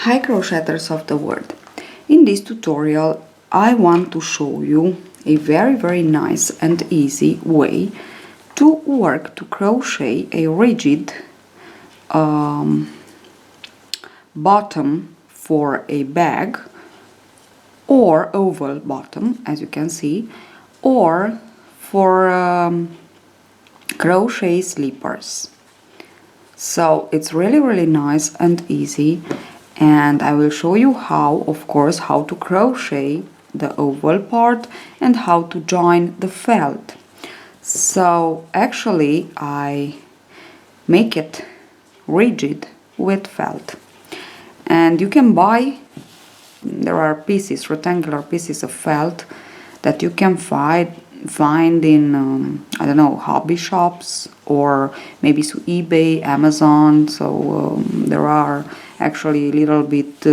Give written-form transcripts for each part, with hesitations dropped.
Hi crocheters of the world. In this tutorial I want to show you a very nice and easy way to work to crochet a rigid bottom for a bag, or oval bottom as you can see, or for crochet slippers. So it's really nice and easy, and I will show you how, of course, how to crochet the oval part and how to join the felt. So actually I make it rigid with felt, and you can buy, there are pieces, rectangular pieces of felt that you can find in I don't know, hobby shops or maybe to eBay, Amazon. So there are actually a little bit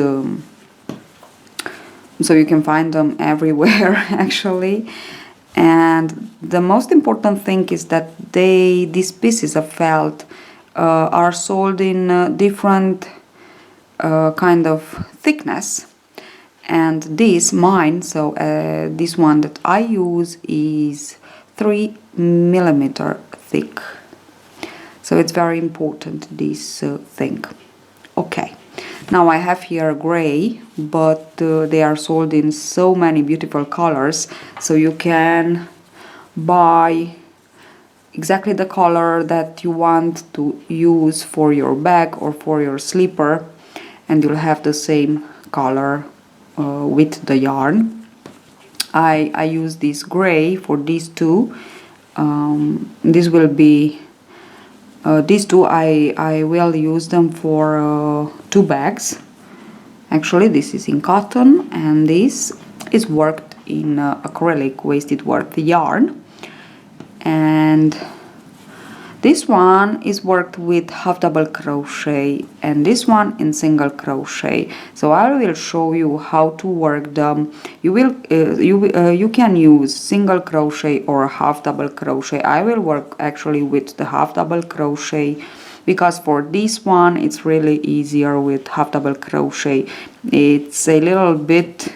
so you can find them everywhere actually. And the most important thing is that these pieces of felt are sold in different kind of thickness. And this this one that I use is 3mm thick, so it's very important, this thing. Okay, now I have here gray, but they are sold in so many beautiful colors, so you can buy exactly the color that you want to use for your bag or for your slipper, and you'll have the same color with the yarn. I use this gray for these two. This will be these two. I will use them for 2 bags. Actually, this is in cotton, and this is worked in acrylic waisted work yarn, and this one is worked with half double crochet, and this one in single crochet. So I will show you how to work them. You can use single crochet or half double crochet. I will work actually with the half double crochet, because for this one it's really easier with half double crochet. It's a little bit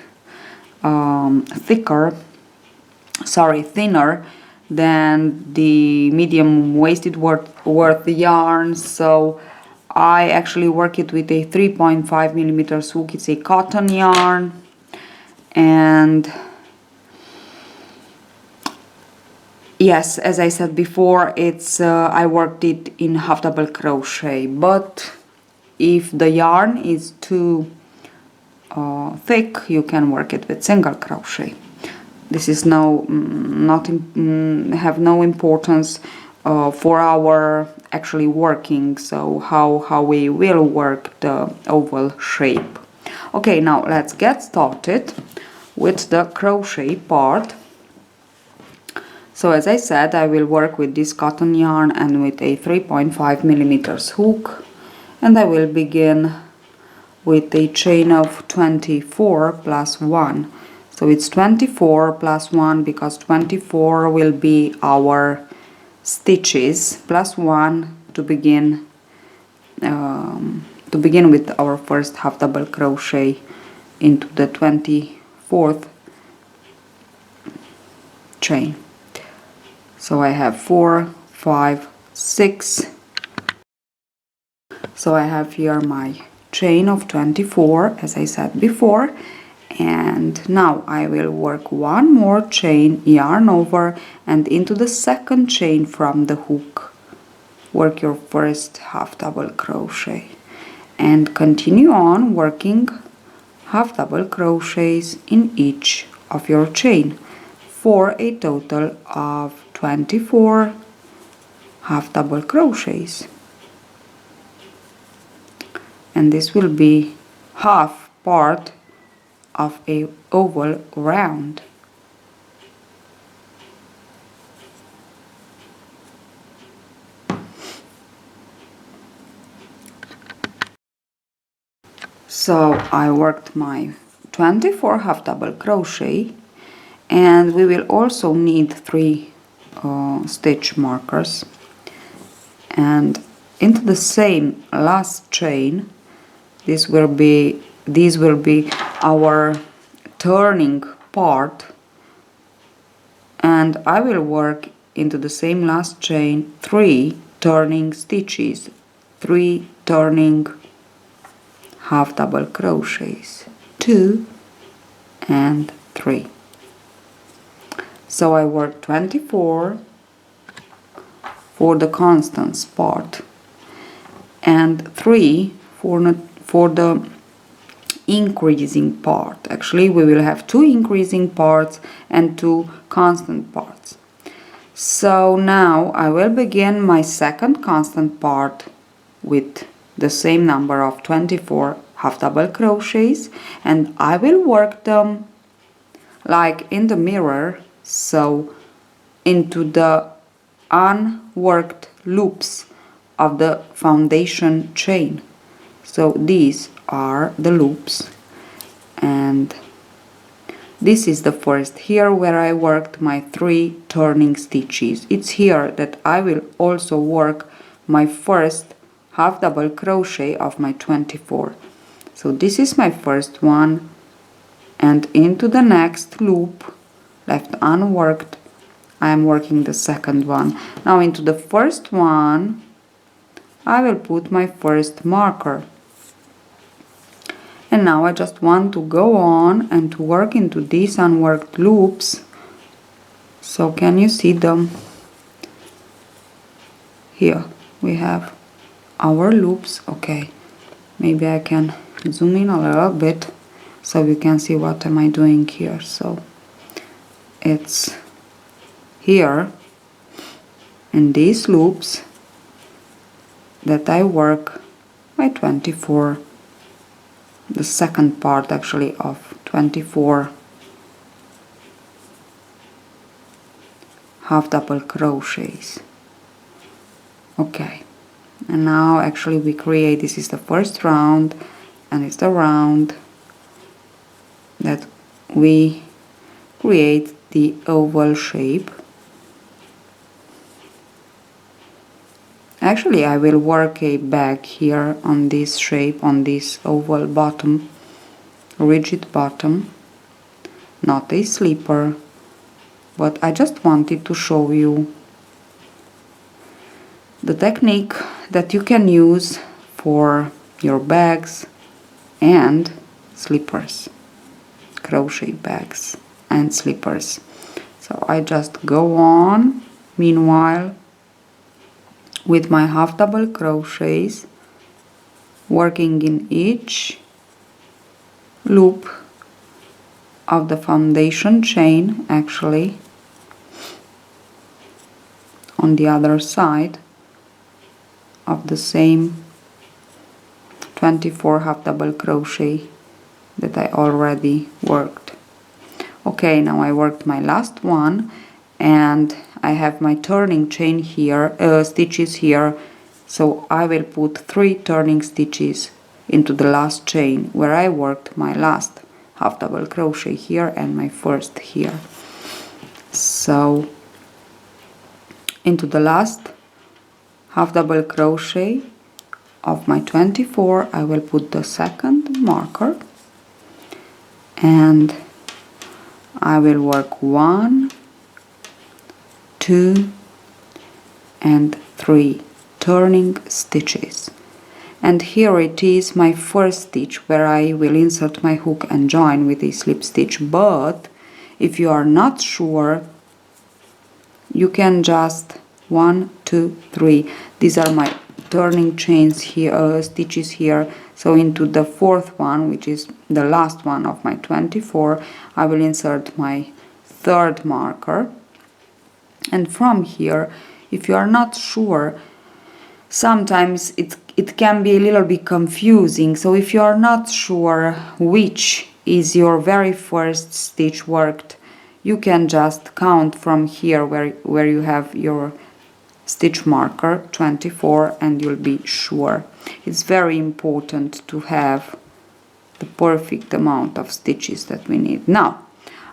thinner than the medium waisted worth yarn. So I actually work it with a 3.5mm hook. It's a cotton yarn, and yes, as I said before, it's I worked it in half double crochet. But if the yarn is too thick, you can work it with single crochet. This is have no importance for our actually working, so how we will work the oval shape. Okay, now let's get started with the crochet part. So as I said, I will work with this cotton yarn and with a 3.5mm hook, and I will begin with a chain of 24 plus 1. So it's 24 plus 1 because 24 will be our stitches plus 1 to begin with our first half double crochet into the 24th chain. So I have 4, 5, 6. So I have here my chain of 24, as I said before. And now I will work one more chain, yarn over, and into the second chain from the hook work your first half double crochet, and continue on working half double crochets in each of your chain for a total of 24 half double crochets. And this will be half part of a oval round. So I worked my 24 half double crochet, and we will also need 3 stitch markers, and into the same last chain These will be our turning part, and I will work into the same last chain 3 turning stitches, 3 turning half double crochets, 2 and 3. So I work 24 for the constants part and 3 for the increasing part. Actually, we will have 2 increasing parts and 2 constant parts. So now I will begin my second constant part with the same number of 24 half double crochets, and I will work them like in the mirror, so into the unworked loops of the foundation chain. So these are the loops, and this is the first here where I worked my 3 turning stitches. It's here that I will also work my first half double crochet of my 24. So this is my first one, and into the next loop left unworked I am working the second one. Now into the first one I will put my first marker, and now I just want to go on and to work into these unworked loops. So can you see them? Here we have our loops. Okay, maybe I can zoom in a little bit so you can see what am I doing here. So it's here in these loops that I work my 24, the second part actually of 24 half double crochets. Okay, and now actually we create, this is the first round, and it's the round that we create the oval shape. Actually I will work a bag here on this shape, on this oval bottom, rigid bottom, not a slipper, but I just wanted to show you the technique that you can use for your bags and slippers, crochet bags and slippers. So I just go on meanwhile with my half double crochets, working in each loop of the foundation chain, actually on the other side of the same 24 half double crochet that I already worked. Okay, now I worked my last one, and I have my turning chain here, stitches here, so I will put 3 turning stitches into the last chain where I worked my last half double crochet here and my first here. So into the last half double crochet of my 24 I will put the second marker, and I will work 1, 2 and 3 turning stitches, and here it is my first stitch where I will insert my hook and join with a slip stitch. But if you are not sure, you can just 1, 2, 3, these are my turning chains here, stitches here. So into the fourth one, which is the last one of my 24, I will insert my third marker. And from here, if you are not sure, sometimes it can be a little bit confusing. So if you are not sure which is your very first stitch worked, you can just count from here where you have your stitch marker 24, and you'll be sure. It's very important to have the perfect amount of stitches that we need. Now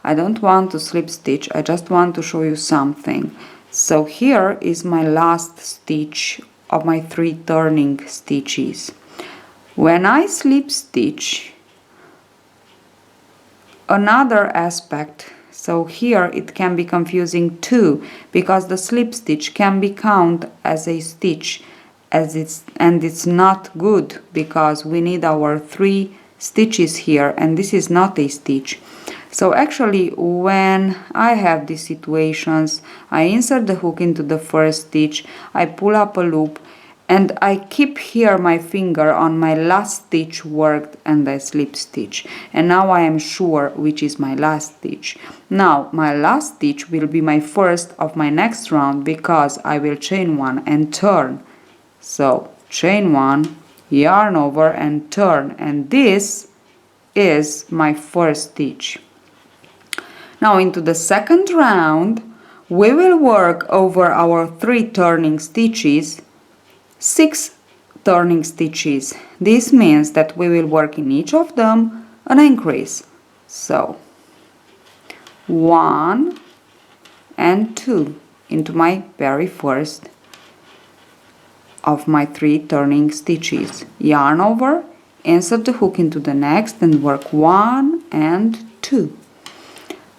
I don't want to slip stitch, I just want to show you something. So here is my last stitch of my 3 turning stitches. When I slip stitch, another aspect, so here it can be confusing too, because the slip stitch can be counted as a stitch, and it's not good because we need our 3 stitches here, and this is not a stitch. So actually, when I have these situations, I insert the hook into the first stitch, I pull up a loop, and I keep here my finger on my last stitch worked, and I slip stitch. And now I am sure which is my last stitch. Now my last stitch will be my first of my next round, because I will chain 1 and turn. So chain 1, yarn over and turn, and this is my first stitch. Now into the second round, we will work over our 3 turning stitches, 6 turning stitches. This means that we will work in each of them an increase. So 1 and 2 into my very first of my 3 turning stitches. Yarn over, insert the hook into the next and work 1 and 2.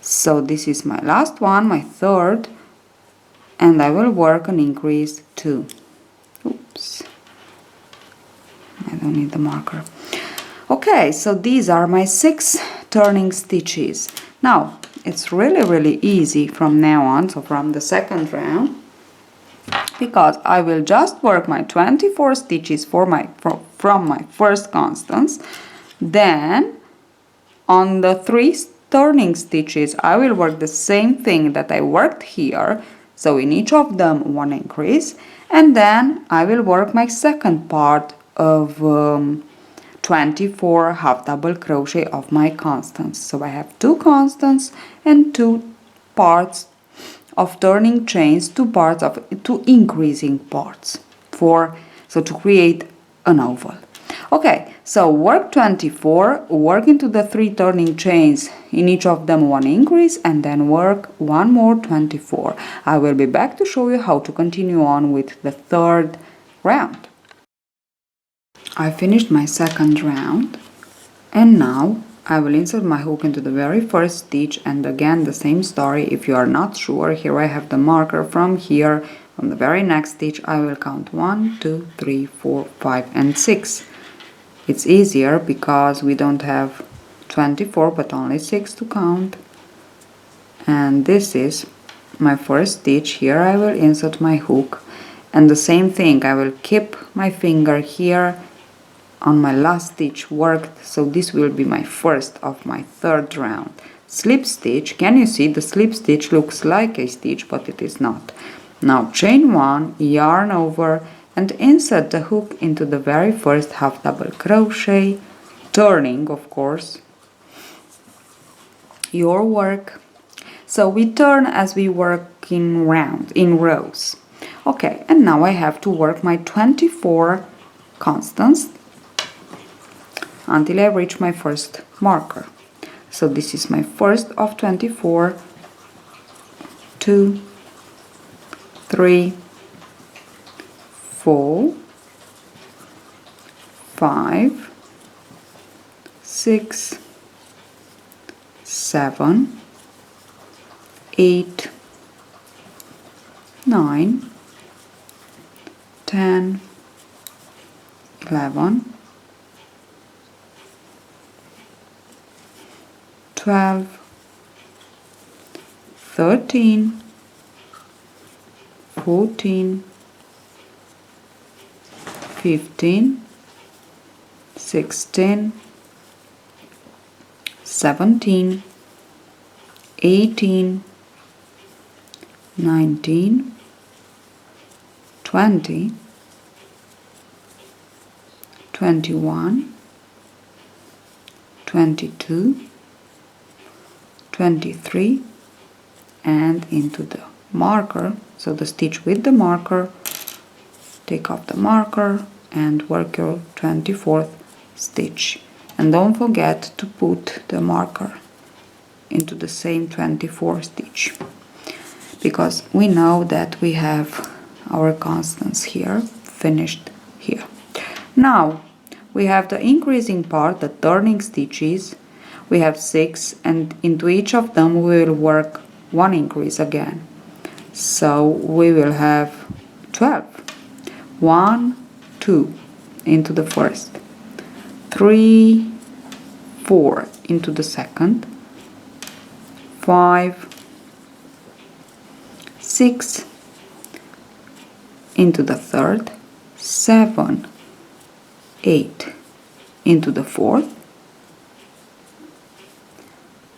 So this is my last one, my third, and I will work an increase 2. Oops, I don't need the marker. Okay, so these are my 6 turning stitches. Now it's really easy from now on, so from the second round, because I will just work my 24 stitches from my first constance. Then on the 3 turning stitches I will work the same thing that I worked here, so in each of them 1 increase, and then I will work my second part of 24 half double crochet of my constants. So I have 2 constants and 2 parts of turning chains, 2 parts of 2 increasing parts, so to create an oval. Okay, so work 24, work into the 3 turning chains, in each of them 1 increase, and then work 1 more 24. I will be back to show you how to continue on with the third round. I finished my second round, and now I will insert my hook into the very first stitch, and again the same story. If you are not sure, here I have the marker. From here, from the very next stitch, I will count 1, 2, 3, 4, 5 and 6. It's easier because we don't have 24 but only 6 to count. And this is my first stitch. Here I will insert my hook, and the same thing, I will keep my finger here on my last stitch worked, so this will be my first of my third round. Slip stitch, can you see the slip stitch looks like a stitch, but it is not. Now chain 1, yarn over, and insert the hook into the very first half double crochet, turning of course your work. So we turn as we work in rows. Okay, and now I have to work my 24 constants until I reach my first marker. So this is my first of 24, 2, 3, 4, 5, 6, 7, 8, 9, 10, 11, 12, 13, 14, 15, 16, 17, 18, 19, 20, 21, 22, 23, and into the marker, so the stitch with the marker, take off the marker and work your 24th stitch, and don't forget to put the marker into the same 24th stitch, because we know that we have our constants here finished here. Now we have the increasing part, the turning stitches. We have 6, and into each of them we will work 1 increase again. So we will have 12. 1, 2 into the first, 3, 4 into the second, 5, 6 into the third, 7, 8 into the fourth,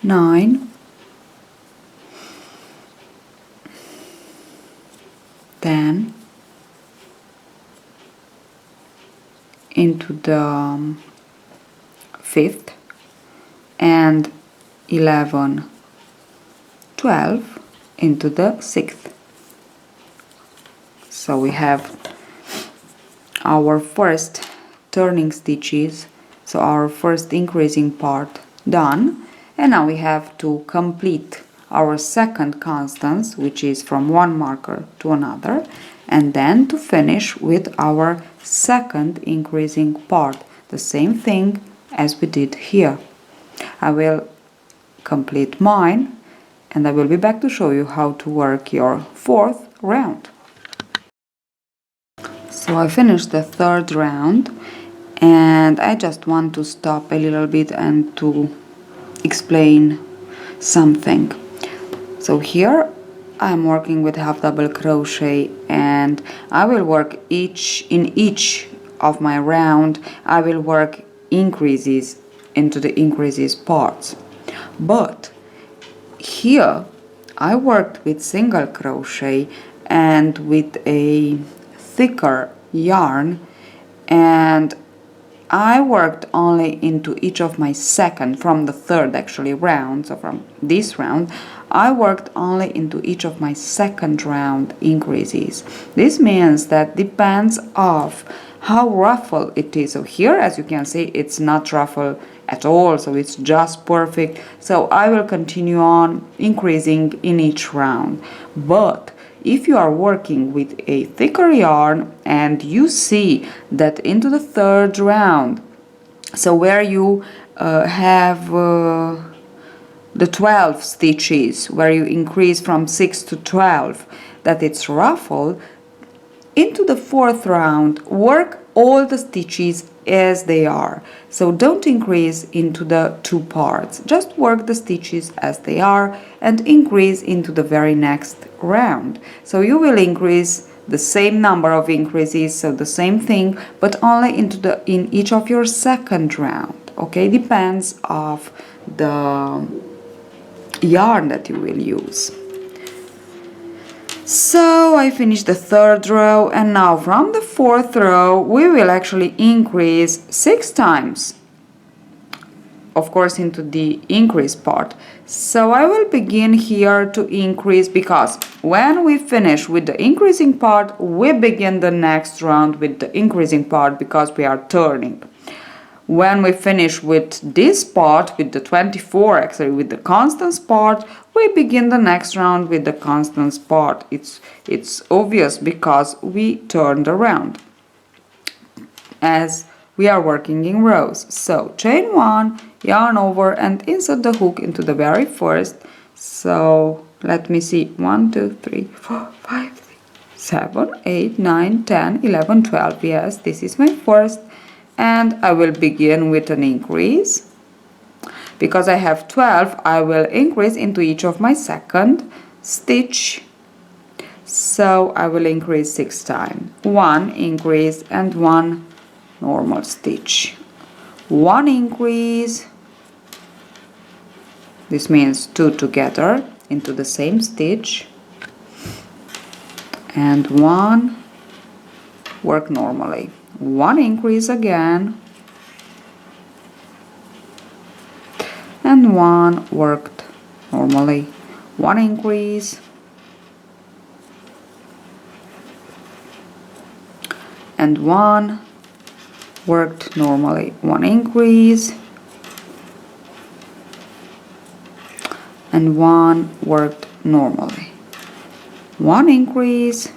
9, 10 into the fifth, and 11, 12 into the sixth. So we have our first turning stitches, so our first increasing part done, and now we have to complete our second constance, which is from one marker to another, and then to finish with our second increasing part, the same thing as we did here. I will complete mine and I will be back to show you how to work your fourth round. So I finished the third round, and I just want to stop a little bit and to explain something. So here I'm working with half double crochet, and I will work in each of my round I will work increases into the increases parts. But here I worked with single crochet and with a thicker yarn, and I worked only into each of my second, from the third actually round, so from this round I worked only into each of my second round increases. This means that depends of how ruffle it is. So here, as you can see, it's not ruffle at all, so it's just perfect. So I will continue on increasing in each round. But if you are working with a thicker yarn and you see that into the third round, so where you have the 12 stitches, where you increase from 6 to 12, that it's ruffled, into the fourth round work all the stitches as they are. So don't increase into the two parts, just work the stitches as they are and increase into the very next round. So you will increase the same number of increases, so the same thing, but only in each of your second round. Okay, depends of the yarn that you will use. So I finished the third row, and now from the fourth row we will actually increase 6 times, of course, into the increase part. So I will begin here to increase, because when we finish with the increasing part we begin the next round with the increasing part, because we are turning. When we finish with this part, with the 24, actually with the constants part, we begin the next round with the constants part. It's obvious because we turned around as we are working in rows. So chain 1, yarn over and insert the hook into the very first. So let me see, 1, 2, 3, 4, 5, 6, 7, 8, 9, 10, 11, 12. Yes, this is my first. And I will begin with an increase. Because I have 12, I will increase into each of my second stitch. So I will increase 6 times. 1 increase and 1 normal stitch. 1 increase. This means 2 together into the same stitch. And 1 work normally. 1 increase again, and 1 worked normally. 1 increase, and 1 worked normally. 1 increase, and 1 worked normally. 1 increase,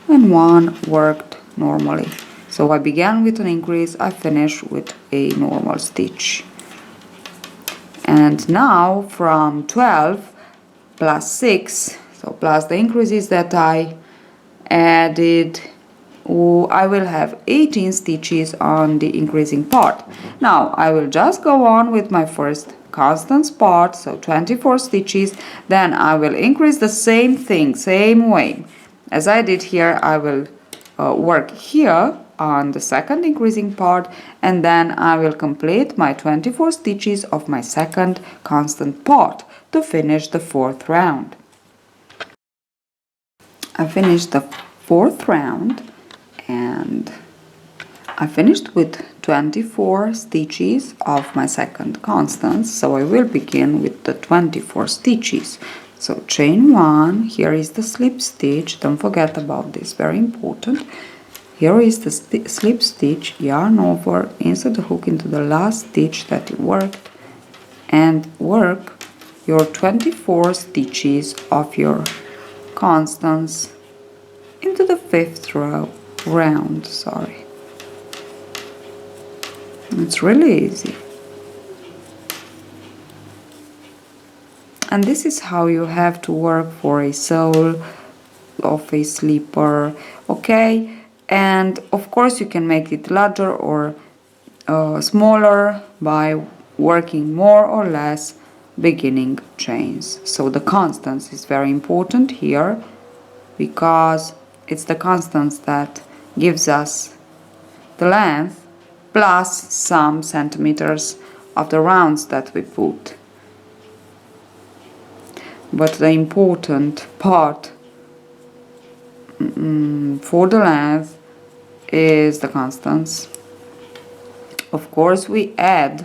and one worked normally. So I began with an increase, I finished with a normal stitch. And now from 12 plus 6, so plus the increases that I added, I will have 18 stitches on the increasing part. Now I will just go on with my first constant part, so 24 stitches. Then I will increase the same thing, same way as I did here. I will work here on the second increasing part, and then I will complete my 24 stitches of my second constant part to finish the fourth round. I finished the fourth round and I finished with 24 stitches of my second constant, so I will begin with the 24 stitches. So chain 1, here is the slip stitch, don't forget about this, very important. Here is the slip stitch, yarn over, insert the hook into the last stitch that you worked, and work your 24 stitches of your constants into the fifth round. It's really easy. And this is how you have to work for a sole of a slipper, okay? And of course you can make it larger or smaller by working more or less beginning chains. So the constants is very important here, because it's the constants that gives us the length plus some centimeters of the rounds that we put. But the important part for the length is the constants. Of course we add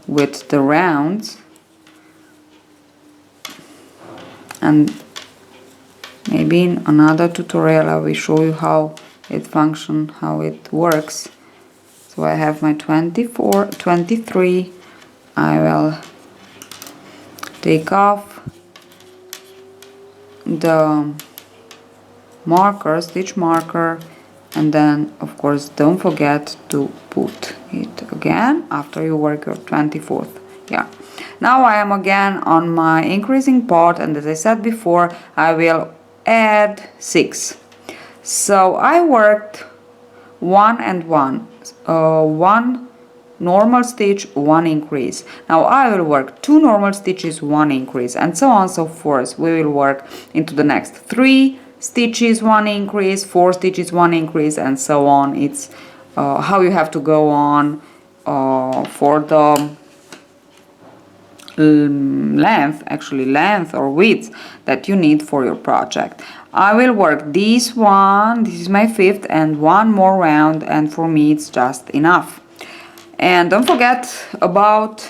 with the rounds, and maybe in another tutorial I will show you how it functions, how it works. So I have my 23, I will take off the marker, stitch marker, and then of course don't forget to put it again after you work your 24th. Yeah. Now I am again on my increasing part, and as I said before, I will add 6. So I worked 1 and 1, 1 normal stitch, 1 increase. Now I will work 2 normal stitches, 1 increase, and so on and so forth. We will work into the next 3 stitches, 1 increase, 4 stitches, 1 increase, and so on. It's how you have to go on for the length or width that you need for your project. I will work this one, this is my 5th, and 1 more round, and for me it's just enough. And don't forget about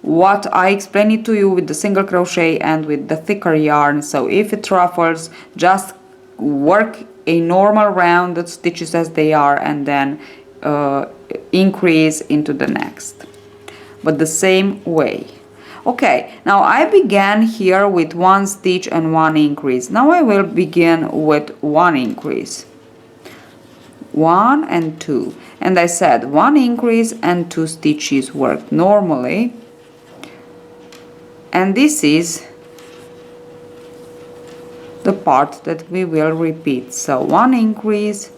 what I explained it to you with the single crochet and with the thicker yarn. So if it ruffles, just work a normal round, the stitches as they are, and then increase into the next, but the same way. Okay, now I began here with 1 stitch and 1 increase. Now I will begin with 1 increase, 1 and 2, and I said 1 increase and 2 stitches worked normally, and this is the part that we will repeat. So 1 increase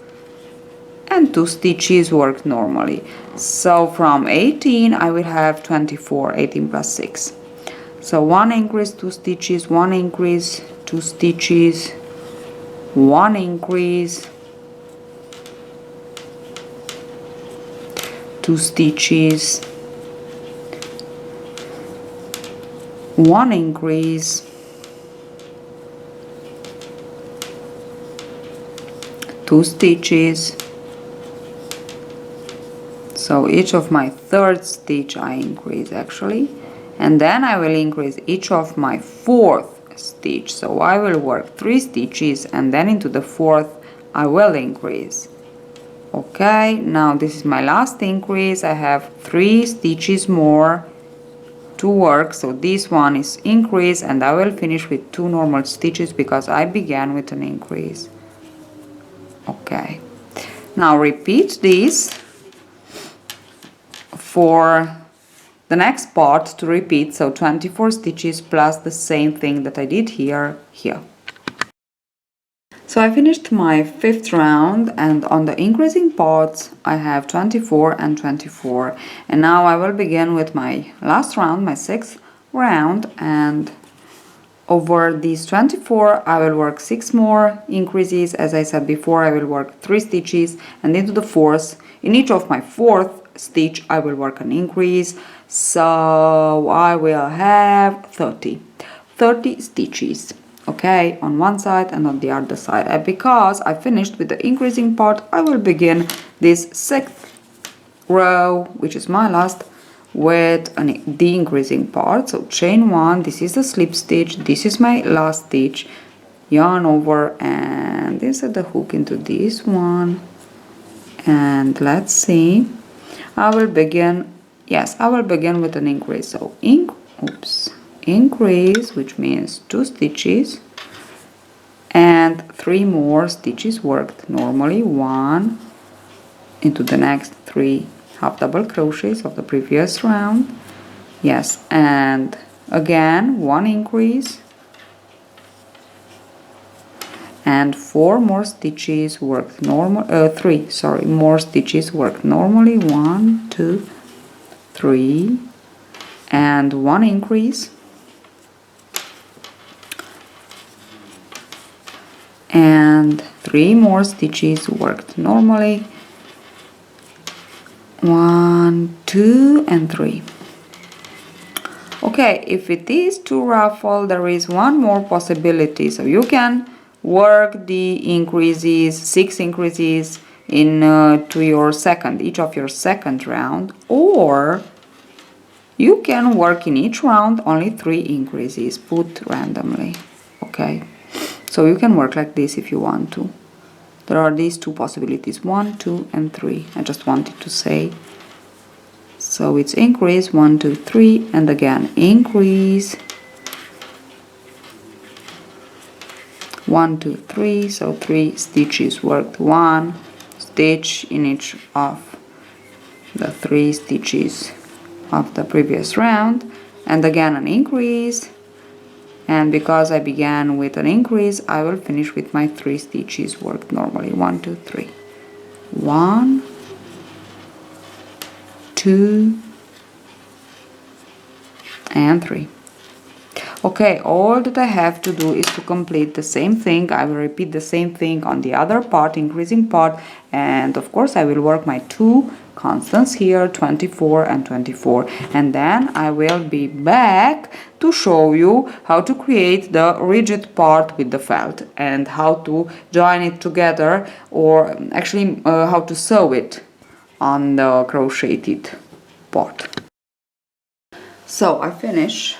and 2 stitches worked normally. So from 18 I will have 24, 18 plus 6. So 1 increase, 2 stitches, 1 increase, 2 stitches, 1 increase, 2 stitches, 1 increase, 2 stitches. So each of my 3rd stitch I increase actually, and then I will increase each of my 4th stitch. So I will work 3 stitches, and then into the 4th I will increase. Okay, now this is my last increase. I have 3 stitches more, to work. So this one is increase, and I will finish with 2 normal stitches because I began with an increase. Okay, now repeat this for the next part to repeat, so 24 stitches plus the same thing that I did here. So I finished my 5th round, and on the increasing parts I have 24 and 24, and now I will begin with my last round, my 6th round, and over these 24 I will work 6 more increases. As I said before, I will work 3 stitches, and into the 4th, in each of my 4th stitch I will work an increase, so I will have 30 stitches, okay, on one side and on the other side. And because I finished with the increasing part, I will begin this 6th row, which is my last, with the increasing part. So chain 1, this is the slip stitch, this is my last stitch, yarn over and insert the hook into this one, and let's see, I will begin with an increase. So increase, which means 2 stitches and 3 more stitches worked normally, 1 into the next 3 half double crochets of the previous round, yes, and again 1 increase and 4 more stitches worked normal, 3 more stitches worked normally, 1 2 3 and 1 increase and 3 more stitches worked normally, 1 2 and 3. Okay, if it is too ruffle, there is one more possibility. So you can work the increases, 6 increases in to your each of your second round, or you can work in each round only 3 increases put randomly. Okay, so you can work like this if you want to. There are these 2 possibilities, 1 2 and 3. I just wanted to say. So it's increase 1 2 3 and again increase 1 2 3, so 3 stitches worked, 1 stitch in each of the 3 stitches of the previous round, and again an increase, and because I began with an increase I will finish with my 3 stitches worked normally, 1 2 3, 1 2 and 3. Okay, all that I have to do is to complete the same thing. I will repeat the same thing on the other part, increasing part, and of course I will work my 2 constants here, 24 and 24, and then I will be back to show you how to create the rigid part with the felt and how to join it together, or actually how to sew it on the crocheted part. So I finished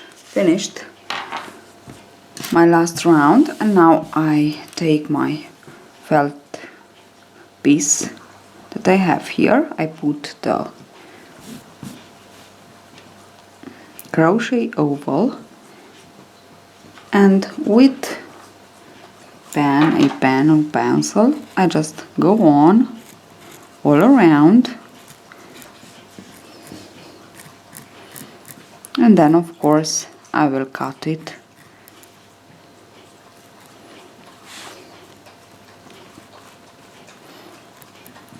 my last round, and now I take my felt piece that I have here. I put the crochet oval, and with a pen or pencil I just go on all around, and then of course I will cut it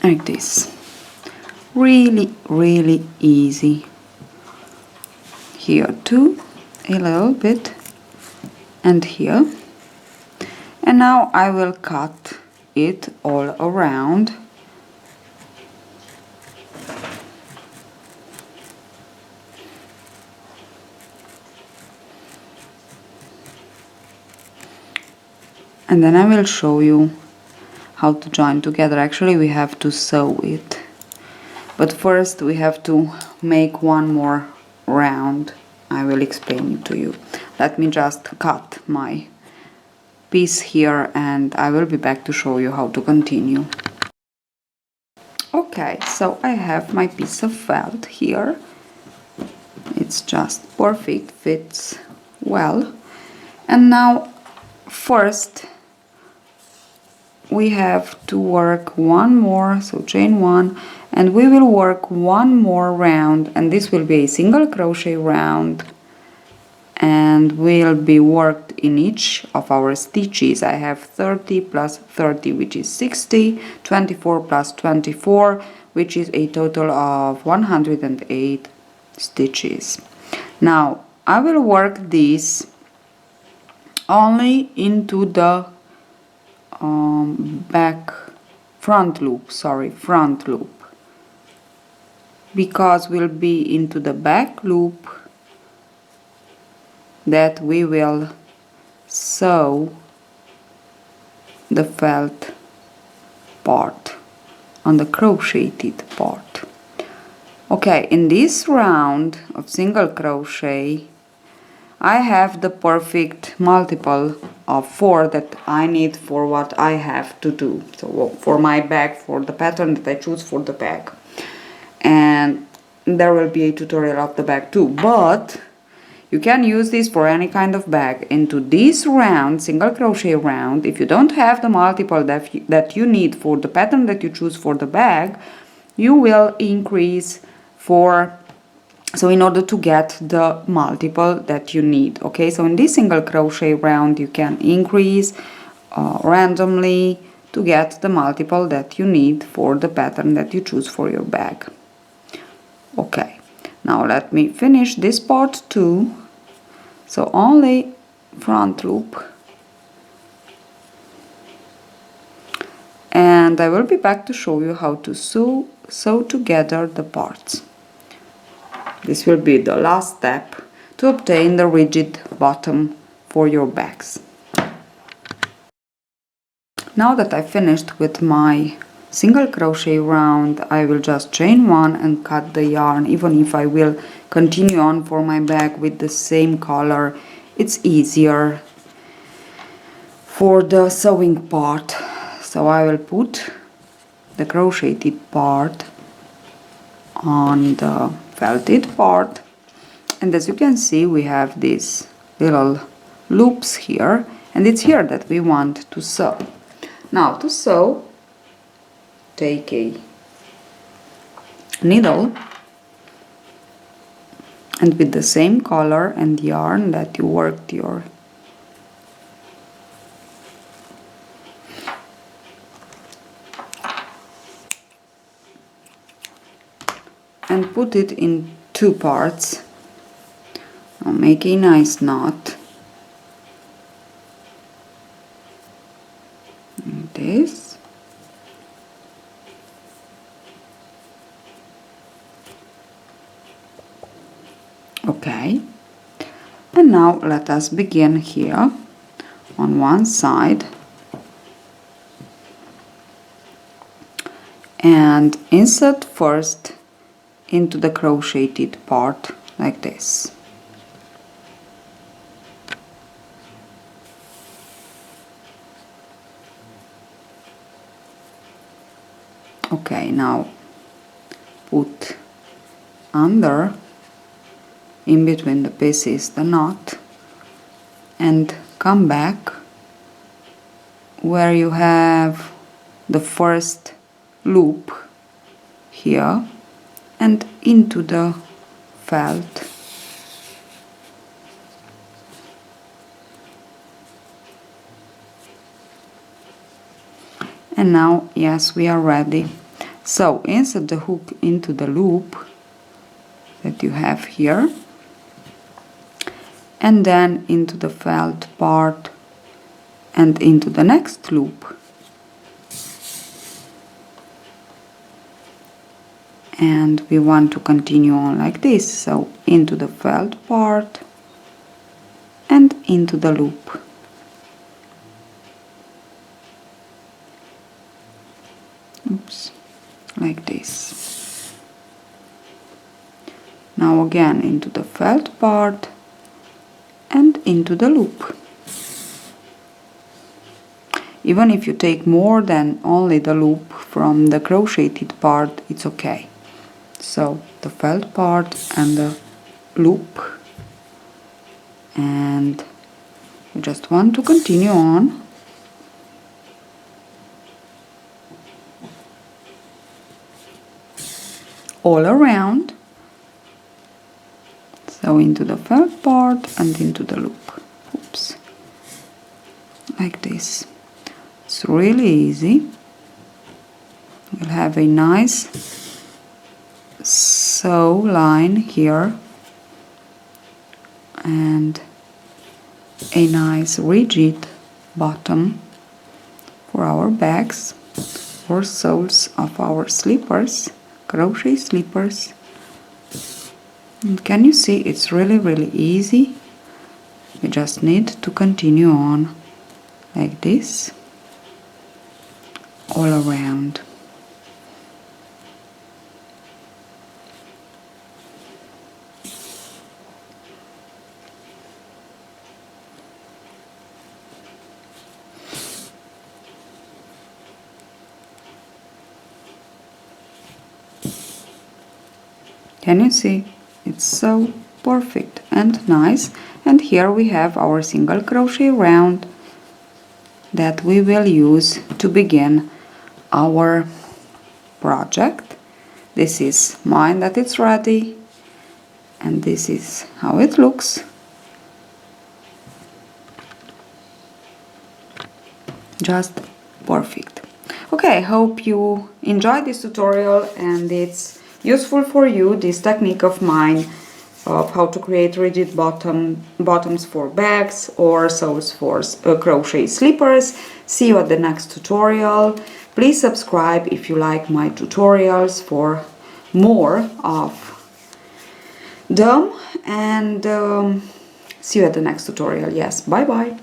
like this. Really easy. Here too, a little bit, and here. And now I will cut it all around. And then I will show you how to join together. Actually, we have to sew it. But first we have to make one more round. I will explain it to you. Let me just cut my piece here and I will be back to show you how to continue. Okay, so I have my piece of felt here, it's just perfect, fits well. And now first we have to work one more, so chain one, and we will work one more round, and this will be a single crochet round and will be worked in each of our stitches. I have 30 plus 30, which is 60, 24 plus 24, which is a total of 108 stitches. Now I will work this only into the front loop, because we'll be into the back loop that we will sew the felt part on the crocheted part. Okay, in this round of single crochet I have the perfect multiple of 4 that I need for what I have to do. So for my bag, for the pattern that I choose for the bag. And there will be a tutorial of the bag too, but you can use this for any kind of bag. Into this round, single crochet round, if you don't have the multiple that you need for the pattern that you choose for the bag, you will increase in order to get the multiple that you need. Okay, so in this single crochet round you can increase randomly to get the multiple that you need for the pattern that you choose for your bag. Okay, now let me finish this part too. So only front loop, and I will be back to show you how to sew together the parts. This will be the last step to obtain the rigid bottom for your bags. Now that I finished with my single crochet round, I will just chain one and cut the yarn. Even if I will continue on for my bag with the same color, it's easier for the sewing part. So I will put the crocheted part on the felted part, and as you can see we have these little loops here, and it's here that we want to sew. Now to sew, take a needle and with the same color and yarn that you worked your and put it in 2 parts. Now make a nice knot like this. Okay, and now let us begin here on one side and insert first into the crocheted part like this. Okay, now put under, in between the pieces, the knot, and come back where you have the first loop here and into the felt. And now, yes, we are ready. So insert the hook into the loop that you have here, and then into the felt part and into the next loop. And we want to continue on like this, so into the felt part and into the loop. Oops, like this. Now again into the felt part and into the loop. Even if you take more than only the loop from the crocheted part, it's okay. So the felt part and the loop, and you just want to continue on. All around, so into the felt part and into the loop. Oops, like this. It's really easy. We'll have a nice sew line here and a nice rigid bottom for our bags or soles of our slippers, crochet slippers. And can you see it's really easy? We just need to continue on like this all around. Can you see? It's so perfect and nice. And here we have our single crochet round that we will use to begin our project. This is mine that it's ready, and this is how it looks. Just perfect. Okay, hope you enjoyed this tutorial and it's useful for you, this technique of mine of how to create rigid bottoms for bags or soles for crochet slippers. See you at the next tutorial. Please subscribe if you like my tutorials for more of them, and see you at the next tutorial. Yes, bye bye.